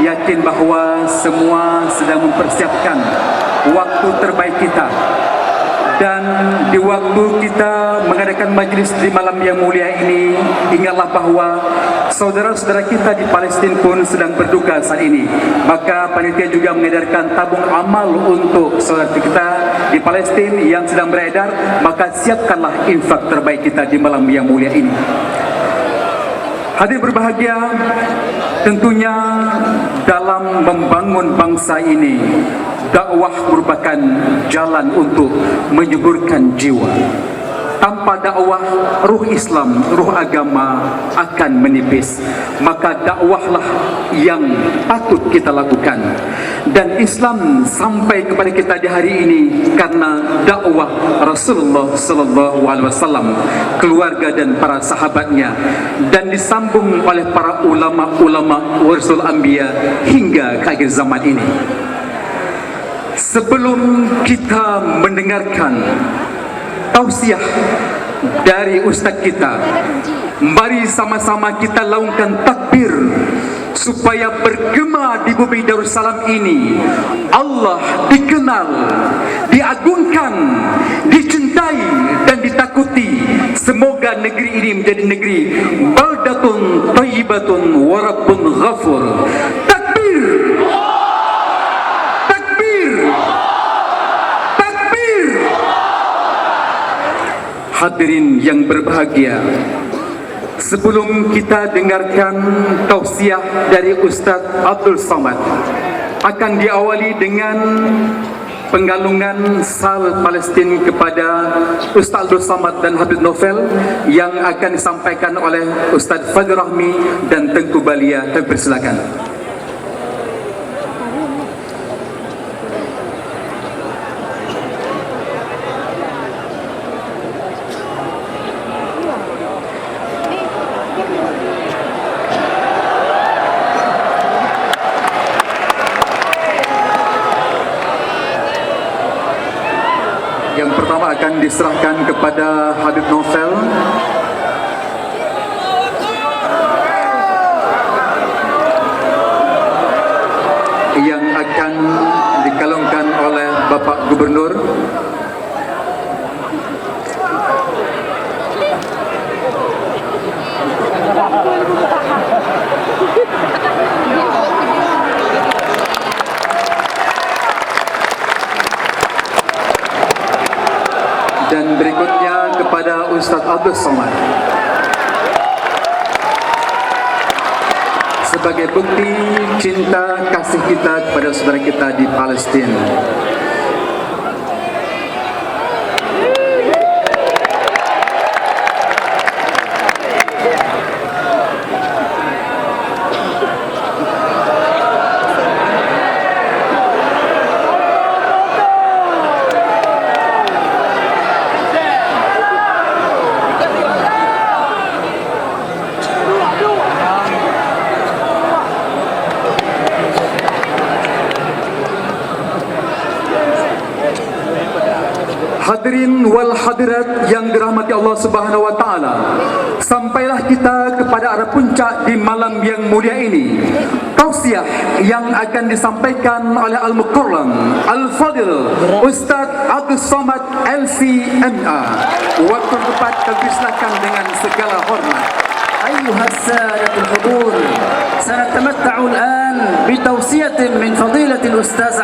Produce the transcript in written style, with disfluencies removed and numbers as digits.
yakin bahawa semua sedang mempersiapkan waktu terbaik kita. Dan di waktu kita mengadakan majlis di malam yang mulia ini, ingatlah bahawa saudara-saudara kita di Palestin pun sedang berduka saat ini. Maka panitia juga mengedarkan tabung amal untuk saudara kita di Palestin yang sedang beredar. Maka siapkanlah infak terbaik kita di malam yang mulia ini. Hadirin berbahagia, tentunya dalam membangun bangsa ini, dakwah merupakan jalan untuk menyuburkan jiwa. Tanpa dakwah, ruh Islam, ruh agama akan menipis. Maka dakwahlah yang patut kita lakukan. Dan Islam sampai kepada kita di hari ini karena dakwah Rasulullah sallallahu alaihi wasallam, keluarga dan para sahabatnya, dan disambung oleh para ulama-ulama warisul anbiya hingga ke akhir zaman ini. Sebelum kita mendengarkan tausiah dari ustaz kita, mari sama-sama kita laungkan takbir supaya bergema di bumi Darussalam ini Allah dikenal, diagungkan, dicintai dan ditakuti. Semoga negeri ini menjadi negeri baldatun thayyibatun wa rabbun ghafur. Takbir! Takbir! Takbir! Hadirin yang berbahagia, sebelum kita dengarkan tausiah dari Ustaz Abdul Samad, akan diawali dengan penggalungan sal Palestin kepada Ustaz Abdul Samad dan Habib Novel yang akan disampaikan oleh Ustaz Fadil Rahmi dan Tengku Balia. Kami persilakan. Yang pertama akan diserahkan kepada Habib Novel yang akan dikalungkan oleh Bapak Gubernur. Dan berikutnya kepada Ustaz Abdul Samad sebagai bukti cinta kasih kita kepada saudara kita di Palestin. Hadirin wal hadirat yang dirahmati Allah Subhanahu wa taala, sampailah kita kepada arah puncak di malam yang mulia ini. Tausiah yang akan disampaikan oleh Al-Mukarram Al-Fadil Ustaz Abdul Samad LCMA. Waktu tepat tersilakan dengan segala hormat. أيها السادة الحضور، سنتمتع الآن بتوصية من فضيلة الأستاذ